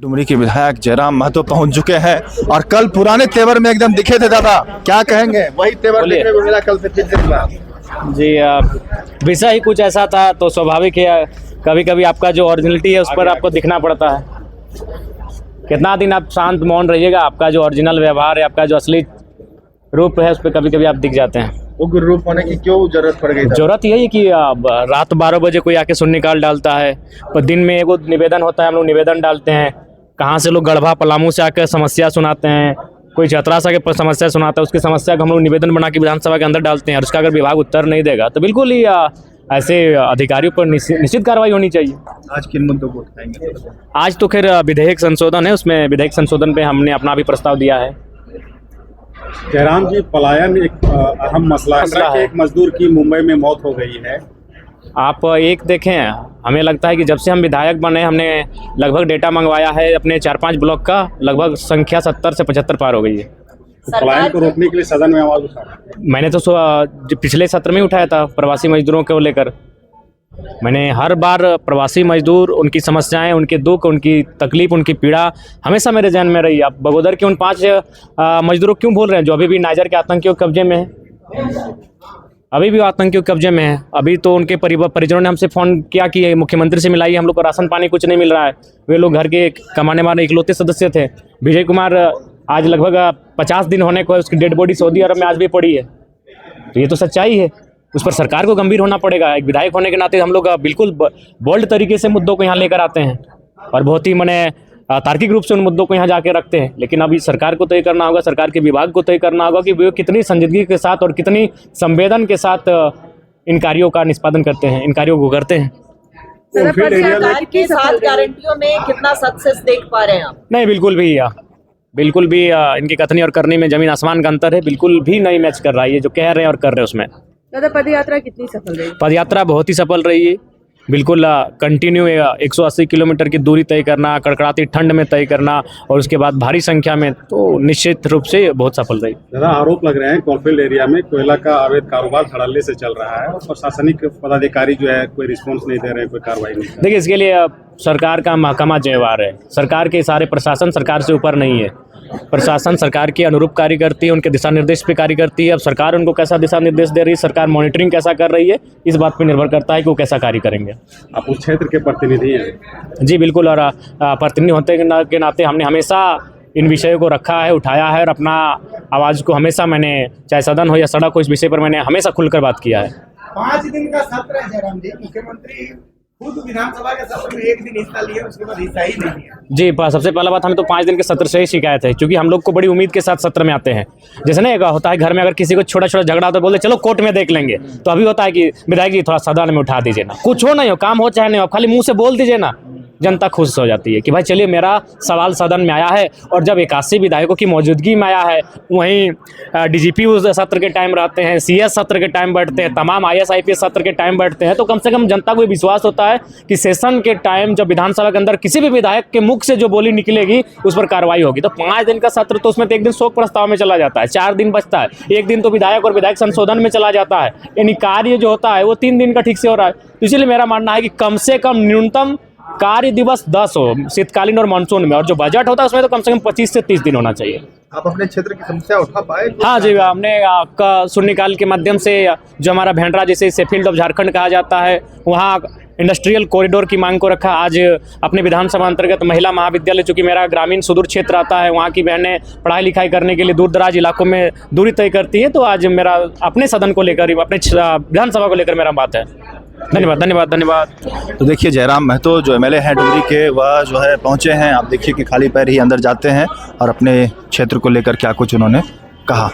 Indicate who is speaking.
Speaker 1: डुमरी के विधायक जयराम महतो पहुंच चुके हैं और कल पुराने तेवर में एकदम दिखे थे दादा, क्या कहेंगे? वही तेवर देखने को मिला कल से फिर से मिला।
Speaker 2: जी विषय ही कुछ ऐसा था तो स्वाभाविक है, कभी कभी आपका जो ओरिजिनलिटी है उस पर आपको दिखना पड़ता है। कितना दिन आप शांत मौन रहिएगा, आपका जो ओरिजिनल व्यवहार है, आपका जो असली रूप है उस पर कभी कभी आप दिख जाते हैं।
Speaker 1: उग्र रूप होने की क्यों जरूरत पड़ गई?
Speaker 2: जरूरत यही है कि रात 12 बजे कोई आके सुन निकाल डालता है, पर दिन में एगो निवेदन होता है, हम लोग निवेदन डालते हैं। कहाँ से लोग गढ़वा पलामू से आकर समस्या सुनाते हैं, कोई चतरा से आके समस्या सुनाता है, उसकी समस्या को हम लोग निवेदन बना के विधानसभा के अंदर डालते हैं और उसका अगर विभाग उत्तर नहीं देगा तो बिल्कुल ही ऐसे अधिकारियों पर निश्चित कार्रवाई होनी चाहिए।
Speaker 1: आज किन मुद्दों को उठाएंगे?
Speaker 2: आज तो खैर विधेयक संशोधन है, उसमें विधेयक संशोधन पे हमने अपना भी प्रस्ताव दिया है।
Speaker 3: जयराम जी, पलायन एक अहम मसला है। एक मजदूर की मुंबई में मौत हो गई है।
Speaker 2: आप एक देखें, हमें लगता है कि जब से हम विधायक बने हमने लगभग डेटा मंगवाया है अपने 4-5 ब्लॉक का, लगभग संख्या 70 से 75 पार हो गई है।
Speaker 3: तो पलायन को रोकने के लिए सदन में आवाज उठाया।
Speaker 2: मैंने तो पिछले सत्र में उठाया था प्रवासी मजदूरों को लेकर। मैंने हर बार प्रवासी मजदूर, उनकी समस्याएं, उनके दुख, उनकी तकलीफ, उनकी पीड़ा हमेशा मेरे ध्यान में रही। आप बगोदर के उन 5 मजदूरों क्यों भूल रहे हैं जो अभी भी नाइजर के आतंकियों के कब्जे में है? अभी भी आतंकियों के कब्जे में है। अभी तो उनके परिजनों ने हमसे फ़ोन किया कि मुख्यमंत्री से मिलाइए, हम लोग को राशन पानी कुछ नहीं मिल रहा है। वे लोग घर के कमाने वाले इकलौते सदस्य थे। विजय कुमार आज लगभग 50 दिन होने को है, उसकी डेड बॉडी सऊदी अरब में आज भी पड़ी है। तो ये तो सच्चाई है, उस पर सरकार को गंभीर होना पड़ेगा। एक विधायक होने के नाते हम लोग बिल्कुल बोल्ड तरीके से मुद्दों को यहाँ लेकर आते हैं और बहुत ही तार्किक रूप से उन मुद्दों को यहाँ जाके रखते हैं। लेकिन अभी सरकार को तय करना होगा, सरकार के विभाग को तय करना होगा कि वे कितनी संजीदगी के साथ और कितनी संवेदन के साथ इन कार्यों का निष्पादन करते हैं, इन कार्यों को करते हैं।
Speaker 4: सरकार की 7 गारंटियों में कितना सक्सेस देख पा रहे हैं आप? नहीं,
Speaker 2: बिल्कुल भी इनकी कथनी और करनी में जमीन आसमान का अंतर है। बिल्कुल भी नहीं मैच कर रहा है ये जो कह रहे हैं और कर रहे हैं उसमें।
Speaker 4: दादा, पद यात्रा कितनी सफल रही?
Speaker 2: पद यात्रा बहुत ही सफल रही है। बिल्कुल कंटिन्यू 180 किलोमीटर की दूरी तय करना, कड़कड़ाती ठंड में तय करना और उसके बाद भारी संख्या में, तो निश्चित रूप से बहुत सफल रही।
Speaker 3: ज़्यादा आरोप लग रहे हैं कोलफील्ड एरिया में कोयला का अवैध कारोबार धड़ल्ले से चल रहा है और प्रशासनिक पदाधिकारी जो है कोई रिस्पॉन्स नहीं दे रहे हैं, कोई कार्रवाई नहीं।
Speaker 2: देखिए, इसके लिए सरकार का महकमा जिम्मेवार है। सरकार के सारे प्रशासन सरकार से ऊपर नहीं है। प्रशासन सरकार के अनुरूप कार्य करती है, उनके दिशा निर्देश पे कार्य करती है। अब सरकार उनको कैसा दिशा निर्देश दे रही है, सरकार मॉनिटरिंग कैसा कर रही है, इस बात पे निर्भर करता है कि वो कैसा कार्य करेंगे।
Speaker 3: आप उस क्षेत्र के प्रतिनिधि हैं?
Speaker 2: जी बिल्कुल, और प्रतिनिधि होते के नाते हमने हमेशा इन विषयों को रखा है, उठाया है और अपना आवाज़ को हमेशा मैंने, चाहे सदन हो या सड़क हो, इस विषय पर मैंने हमेशा खुलकर बात किया है।
Speaker 5: 5 दिन का सत्र है जयराम जी, मुख्यमंत्री खुद विधानसभा के सत्र में 1 दिन हिस्सा लिए, उसके बाद हिस्सा ही नहीं लिया।
Speaker 2: जी, सबसे पहला बात, हमें तो 5 दिन के सत्र से ही शिकायत है, क्योंकि हम लोग को बड़ी उम्मीद के साथ सत्र में आते हैं। जैसे ना होता है घर में, अगर किसी को छोटा छोटा झगड़ा होता है बोलते चलो कोर्ट में देख लेंगे, तो अभी होता है कि विधायक जी थोड़ा सदन में उठा दीजिए ना, कुछ हो नहीं हो, काम हो चाहे नहीं हो, खाली मुंह से बोल दीजिए ना, जनता खुश हो जाती है कि भाई चलिए मेरा सवाल सदन में आया है। और जब 81 विधायकों की मौजूदगी में आया है, वहीं डीजीपी उस सत्र के टाइम रहते हैं, सीएस सत्र के टाइम बैठते हैं, तमाम IAS IPS सत्र के टाइम बैठते हैं, तो कम से कम जनता को ये विश्वास होता है कि सेशन के टाइम जब विधानसभा के अंदर किसी भी विधायक के मुख से जो बोली निकलेगी उस पर कार्रवाई होगी। तो 5 दिन का सत्र, तो उसमें तो 1 दिन शोक प्रस्ताव में चला जाता है, 4 दिन बचता है, 1 दिन तो विधायक और विधायक संशोधन में चला जाता है। यानी कार्य जो होता है वो 3 दिन का ठीक से हो रहा है। तो इसलिए मेरा मानना है कि कम से कम न्यूनतम कार्य दिवस 10 हो शीतकालीन और मानसून में, और जो बजट होता है उसमें तो कम से कम 25 से 30 दिन होना चाहिए।
Speaker 1: आप अपने क्षेत्र की समस्या उठा पाए?
Speaker 2: हाँ जी, हमने शून्यकाल के माध्यम से जो हमारा भेंडरा, जिसे फील्ड ऑफ झारखंड कहा जाता है, वहाँ इंडस्ट्रियल कॉरिडोर की मांग को रखा। आज अपने विधानसभा अंतर्गत महिला महाविद्यालय, चूँकि मेरा ग्रामीण सुदूर क्षेत्र आता है, वहाँ की बहनें पढ़ाई लिखाई करने के लिए दूर दराज इलाकों में दूरी तय करती है। तो आज मेरा अपने सदन को लेकर, अपने विधानसभा को लेकर मेरा बात है। धन्यवाद।
Speaker 1: तो देखिए, जयराम महतो जो MLA हैं डुमरी के, वह जो है पहुंचे हैं। आप देखिए कि खाली पैर ही अंदर जाते हैं और अपने क्षेत्र को लेकर क्या कुछ उन्होंने कहा।